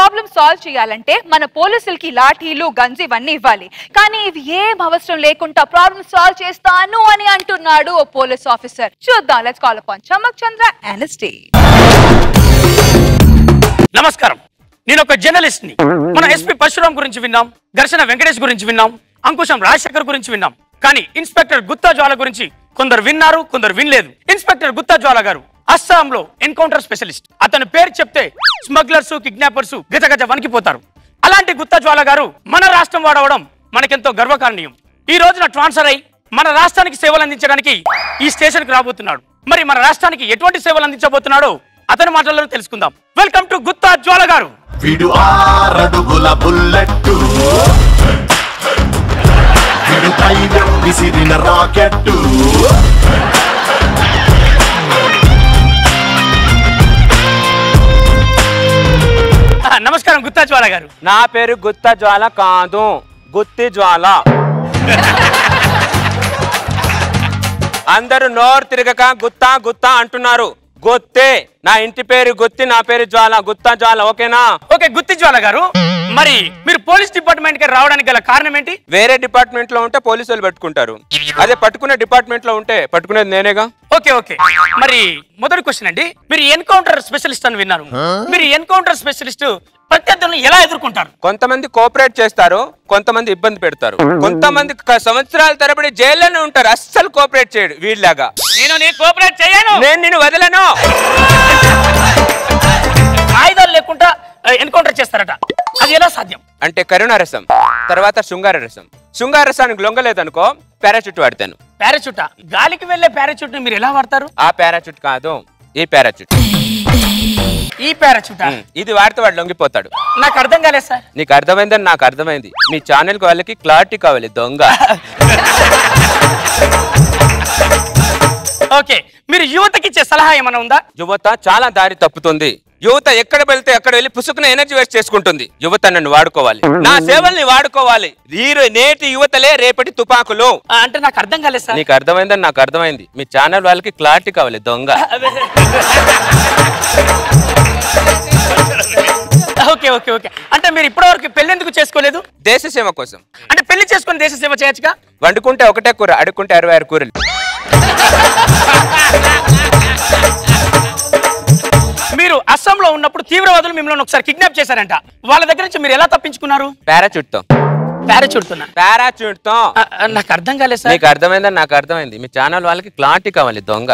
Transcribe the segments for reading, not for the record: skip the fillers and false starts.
Problem solve చేయాలంటే మన పోలీసులకి లాఠీలు గన్స్ ఇవన్నీ ఇవ్వాలి. కానీ ఇవి ఏం అవసరం లేకుండా ప్రాబ్లం సాల్వ్ చేస్తాను అని అంటున్నాడు ఓ పోలీస్ ఆఫీసర్. చూద్దాం. Let's call upon Chamak Chandra ఎన్ఎస్టీ. నమస్కారం, నేను ఒక జర్నలిస్ట్ ని. మన ఎస్పీ పరశురామ్ గురించి విన్నాం, ఘర్షణ వెంకటేష్ గురించి విన్నాం, అంకుశం రాజశేఖర్ గురించి విన్నాం. కానీ ఇన్స్పెక్టర్ గుత్తా జ్వాల గురించి కొందరు విన్నారు, కొందరు వినలేదు. ఇన్స్పెక్టర్ గుత్తా జ్వాల గారు అస్సాంలో ఎన్కౌంటర్ స్పెషలిస్ట్. అతని పేరు చెప్తే స్మగ్లర్స్, కిడ్నాపర్స్ గజగజ వణికిపోతారు. అలాంటి గుత్తా జ్వాల గారు మన రాష్ట్రం వాడవడం మనకెంతో గర్వకారణీయం. ఈ రోజున ట్రాన్స్ఫర్ అయి మన రాష్ట్రానికి సేవలు అందించడానికి ఈ స్టేషన్ కి రాబోతున్నాడు. మరి మన రాష్ట్రానికి ఎటువంటి సేవలు అందించబోతున్నాడో అతని మాటల్లో తెలుసుకుందాం. వెల్కమ్ టు గుత్తా జ్వాల గారు. వీడు 6 అడుగుల బుల్లెట్టు, వీడు పైన విసిరిన రాకెట్టు. నమస్కారం గుత్తా జ్వాల గారు. నా పేరు గుత్తా జ్వాల కాదు, గుత్తి జ్వాల. అందరూ నోరు తిరగక గుత్తా గుత్తా అంటున్నారు. గుత్తే నా ఇంటి పేరు గుత్తి, నా పేరు జ్వాల, గుత్తా జ్వాల. ఓకేనా? ఓకే గుత్తి జ్వాల గారు, మరి మీరు పోలీస్ డిపార్ట్మెంట్ కి రావడానికి గల కారణం ఏంటి? వేరే డిపార్ట్మెంట్ లో ఉంటే పోలీసు వాళ్ళు పట్టుకుంటారు, అదే పట్టుకునే డిపార్ట్మెంట్ లో ఉంటే పట్టుకునేది నేనేగా. ఓకే ఓకే, మరి మొదటి క్వశ్చన్ అండి, మీరు ఎన్కౌంటర్ స్పెషలిస్ట్ అని విన్నారు. మీరు ఎన్కౌంటర్ స్పెషలిస్ట్ ప్రత్యర్థులను ఎలా ఎదుర్కొంటారు? కొంతమంది కోఆపరేట్ చేస్తారు, కొంతమంది ఇబ్బంది పెడతారు, కొంతమంది సంవత్సరాల తరబడి జైల్లోనే ఉంటారు. అస్సలు కోఆపరేట్ చేయడు వీళ్ళలాగా. నేను కోఆపరేట్ చేయను, నేను నిన్ను వదలను. ఆయుధాలు లేకుండా ఎన్కౌంటర్ చేస్తారట, అది ఎలా సాధ్యం? అంటే కరుణారసం, తర్వాత శృంగారరసం. శృంగారసానికి లొంగలేదనుకో పారాచూట్ వాడతాను. పారాచూట్, గాలికి వెళ్లే పారాచూట్ ని మీరు ఎలా వాడతారు? ఆ పారాచూట్ కాదు, ఈ పారాచూట్. ఈ పారాచూట్ ఇది వాడితే వాడు లొంగిపోతాడు. నాకు అర్థం కాలేదు సార్. నీకు అర్థమైందని నాకు అర్థమైంది. మీ ఛానల్ కి వాళ్ళకి క్లారిటీ కావాలి దొంగ. ఓకే, మీరు యువతకి ఇచ్చే సలహా ఏమైనా ఉందా? యువత చాలా దారి తప్పుతుంది. యువత ఎక్కడ వెళ్తే అక్కడ వెళ్ళి పుసుకున ఎనర్జీ వేస్ట్ చేసుకుంటుంది. యువత నన్ను వాడుకోవాలి, నా సేవల్ని వాడుకోవాలి. నేటి యువతలే రేపటి తుపాకులు. అంటే నాకు అర్థం కాలేదు సార్. నీకు అర్థమైందని నాకు అర్థమైంది. మీ ఛానల్ వాళ్ళకి క్లారిటీ కావాలి దొంగ. ఓకే ఓకే ఓకే, అంటే మీరు ఇప్పటివరకు పెళ్లి ఎందుకు చేసుకోలేదు? దేశ సేవ కోసం. అంటే పెళ్లి చేసుకుని దేశ సేవ చేయొచ్చుగా? వండుకుంటే ఒకటే కూర, అడుక్కుంటే 66 కూరలు. మీరు అస్సాంలో ఉన్నప్పుడు తీవ్రవాదులు మిమ్మల్ని ఒకసారి కిడ్నాప్ చేశారంట. వాళ్ళ దగ్గర నుంచి మీరు ఎలా తప్పించుకున్నారు? పారాచూట్ తో. పారాచూట్ తో. నాకు అర్థం కాలేదు సార్. నీకు అర్థమైందని నాకు అర్థమైంది. మీ ఛానల్ వాళ్ళకి క్లారిటీ కావాలి దొంగ.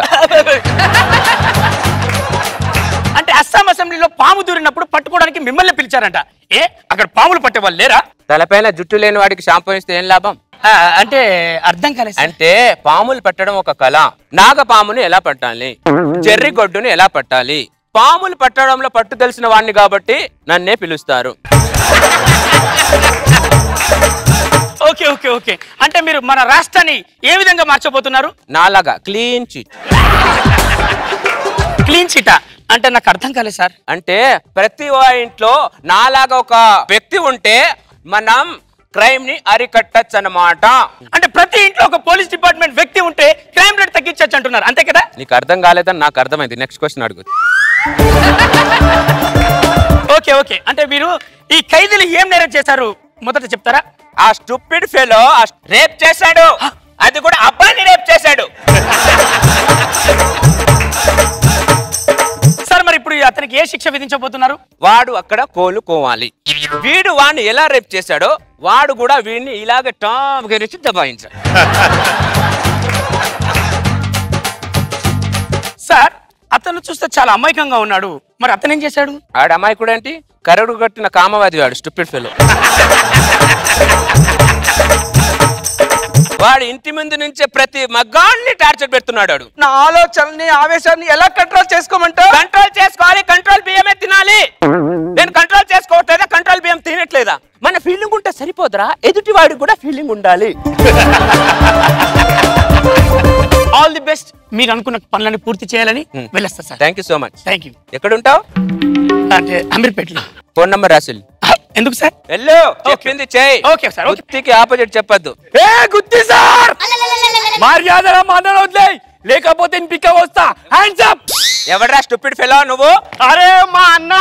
అంటే అస్సాం అసెంబ్లీలో పాము దూరినప్పుడు పట్టుకోవడానికి మిమ్మల్ని పిలిచారంట. ఏ అక్కడ పాములు పట్టే వాళ్ళు లేరా? తలపైన జుట్టు లేని వాడికి షాంపూ ఇస్తే ఏం లాభం? అంటే అర్థం కాలేదు. అంటే పాములు పట్టడం ఒక కళ. నాగపాముని ఎలా పట్టాలి, చెర్రి గొడ్డుని ఎలా పట్టాలి, పాములు పట్టడంలో పట్టు తెలిసిన వాడిని కాబట్టి నన్నే పిలుస్తారు. ఓకే ఓకే ఓకే, అంటే మీరు మన రాష్ట్రాన్ని ఏ విధంగా మార్చబోతున్నారు? నాలాగా క్లీన్ చిట్. క్లీన్ చిటా అంటే నాకు అర్థం కాలేదు సార్. అంటే ప్రతి ఇంట్లో నాలాగా ఒక వ్యక్తి ఉంటే మనం క్రైమ్ ని అరికట్టచ్చు అన్నమాట. అంటే ప్రతి ఇంట్లో ఒక పోలీస్ డిపార్ట్మెంట్ వ్యక్తి ఉంటే క్రైమ్ రేట్ తగ్గించచ్చు అంటున్నారు, అంతే కదా? నీకు అర్థం కాలేదని నాకు అర్థమైంది. నెక్స్ట్ క్వశ్చన్ అడుగు. ఓకే ఓకే, అంటే మీరు ఈ ఖైదీలు ఏం నేరం చేశారు మొదట చెప్తారా? ఆ స్టూపిడ్ ఫెలో రేప్ చేశాడు, అది కూడా అబ్బాయిని రేప్ చేశాడు. సార్ మరి ఇప్పుడు అతనికి ఏ శిక్ష విధించబోతున్నారు? వాడు అక్కడ కోలుకోవాలి. వీడు వాడిని ఎలా రేప్ చేశాడో వాడు కూడా వీడిని ఇలాగ టాప్ గెలిచి దబాయించాడు. సార్ అతను చూస్తే చాలా అమాయకంగా ఉన్నాడు, మరి అతను ఏం చేశాడు? ఆడు అమాయకుడు ఏంటి? కరడు కట్టిన కామవాది వాడు, స్టూపిడ్ ఫెలో. వాడు ఇంటి ముందు నుంచే ప్రతి మగాన్ని టార్చర్ పెడుతున్నాడు. నా ఆలోచనని ఆవేశాన్ని ఎలా కంట్రోల్ చేసుకోమంటావు? కంట్రోల్ చేసుకోవాలి, కంట్రోల్ బియ్యమే తినాలి. నేను కంట్రోల్ చేసుకోవట్లేదా, కంట్రోల్ బియ్యం తినట్లేదా? మన ఫీలింగ్ ఉంటే సరిపోదురా, ఎదుటి వాడికి కూడా ఫీలింగ్ ఉండాలి. ఆల్ ది బెస్ట్, మీరు అనుకున్న పనులను పూర్తి చేయాలని వెళ్ళొస్తా sir. Thank you so much. Thank you. ఎక్కడ ఉంటావు? అంటే అమీర్పేటలో. ఫోన్ నంబర్ రాసులు. ఎందుకు సార్? వెళ్ళు, చెప్పింది చెయ్యి. Okay sir. గుత్తికి ఆపోజిట్ చెప్పొద్దు. ఏ గుత్తి సార్, మర్యాదగా మాటలు వదిలేయ్, లేకపోతే పిక్క వస్తా. Hands up. ఎవడ్రా స్టూపిడ్ ఫెలో నువ్వు? అరే మా అన్న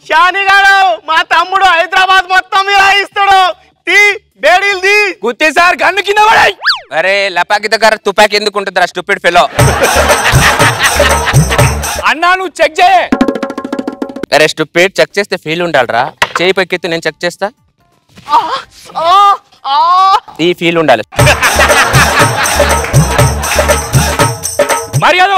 శానిగాడు మా తమ్ముడు హైదరాబాద్ మొత్తం ఇస్తాడు బేడీల్ది గుత్తే సార్ గన్ను కింద పడాయి. అరే లపాకి దగ్గర తుపాకి ఎందుకు ఉంటుంది స్టూపిడ్ ఫెలో? అన్నా నువ్వు చెక్ చేయ. అరే స్టూపిడ్ చెక్ చేస్తే ఫీల్ ఉండాలిరా. చేయి పైకెత్తి నేను చెక్ చేస్తా. ఈ ఫీల్ ఉండాలి. మర్యాద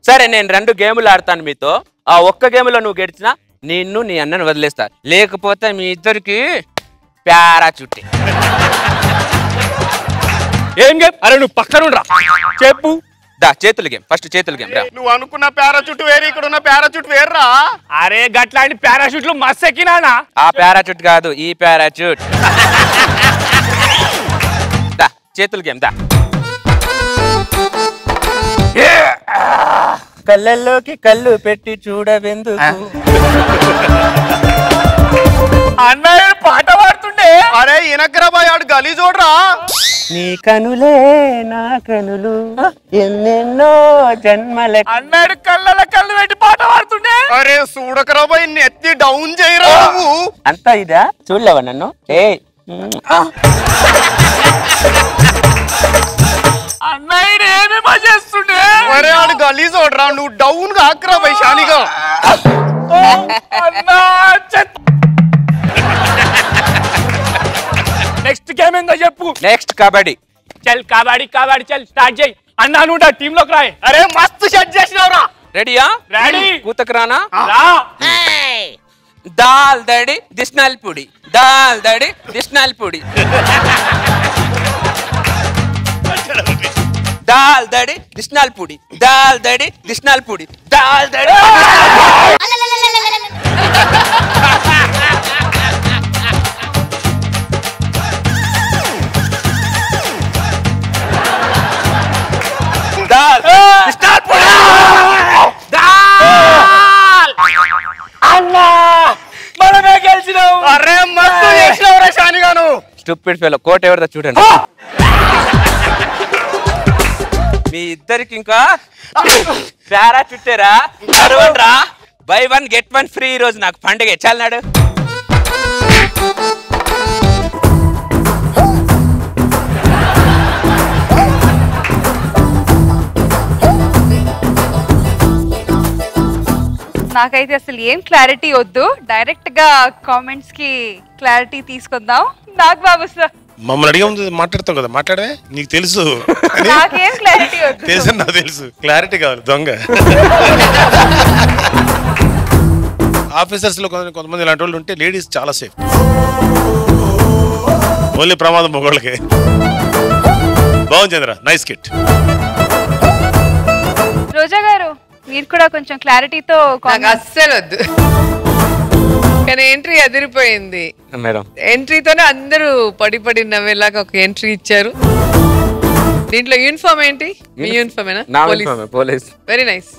సరే నేను 2 గేములు ఆడతాను మీతో. ఆ ఒక్క గేములో నువ్వు గెలిచినా నిన్ను నీ అన్నను వదిలేస్తా. లేకపోతే మీ ఇద్దరికి పారాచూట్. ఏం గేమ్? అరే నువ్వు పక్కనుండ్రా చెప్పు. దా చేతుల గేమ్. ఫస్ట్ చేతుల గేమ్ రా. నువ్వు అనుకున్న పారాచూట్ వేరు, ఇక్కడ ఉన్న పారాచూట్ వేర్రా. అరే గట్లాంటి పారాషూట్లు మస్తు ఎక్కినానా? ఆ పారాచూట్ కాదు, ఈ పారాచూట్. దా చేతుల గేమ్ దా. కళ్ళల్లోకి కళ్ళు పెట్టి చూడవెందుకు? అన్నయ్య పాట పాడుతుండే. అరే ఇనగ్రబాయ్ ఆడు గలీ చూడరా. నీ కనులే నా కనులు ఎన్నెన్నో జన్మల. అన్నాడు కళ్ళ కళ్ళు పెట్టి పాట పాడుతుండే. అరే చూడకరాబాయ్ నెత్తి డౌన్ చేయరా నువ్వు. అంతా ఇదా? చూడలేవా నన్ను? అన్నయ్య ఏమేమో చేస్తుండే. అరే ఆడు గలీ చూడరా. నువ్వు డౌన్ గా ఆకరాబాయ్ శానిగా. నెక్స్ట్ గేమ్ ఏందో చెప్పు. నెక్స్ట్ కబడ్డీ. చల్ కబడ్డీ కబడ్డీ చల్ స్టార్ట్ చేయి. అన్నా నువ్వు టీమ్ లోకి రాయి. అరే మస్తు సెట్ చేసినావురా. రెడీయా? రెడీ. కూతకు రానా? రా. దాల్ దడి దిష్నాల్ పొడి, దాల్ దడి దిష్నాల్ పొడి, దాల్ దడి దిష్నాల్ పొడి, దాల్ దడి దిష్నాల్ పొడి, దాల్ దడి. దాల్ దిష్నాల్ పొడి, దాల్. అన్నా మనమే గెలిచినావు. అరే మస్తు చేసినావురా శానిగాను. Stupid fellow. కోట్ ఎవరిదో చూడండి. మీ ఇద్దరికి ఇంకా పారా చుట్టారా? అరవన్రా. Buy 1 get 1 free. ఈ రోజు నాకు పండుగ. చాలనాడు. నాకైతే అసలు ఏం క్లారిటీ వద్దు, డైరెక్ట్ గా కామెంట్స్ కి క్లారిటీ తీసుకుందాం. నాకు బాబు సార్ మమ్మల్ని అడిగే ముందు మాట్లాడతావు కదా, మాట్లాడే. నీకు తెలుసు, నాకేం క్లారిటీ వద్దు. తెలుసు, నాకు తెలుసు. క్లారిటీ కావాలి. దొంగ ఆఫీసర్స్ లో కొంతమంది ఇలాంటి వాళ్ళు ఉంటే లేడీస్ చాలా సేఫ్. ఓన్లీ ప్రమాదం మొగోళ్ళకి. బాగుంది చంద్ర, నైస్ కిట్. రోజా గారు మీరు కూడా కొంచెం క్లారిటీతో. నాకు అస్సలు వద్దు, కానీ ఎంట్రీ అదిరిపోయింది మేడం. ఎంట్రీతోనే అందరూ పడి పడి నవ్వేలాగా ఒక ఎంట్రీ ఇచ్చారు. దీంట్లో యూనిఫామ్ ఏంటి? మీ యూనిఫామేనా? నా యూనిఫామే, పోలీస్. Very nice.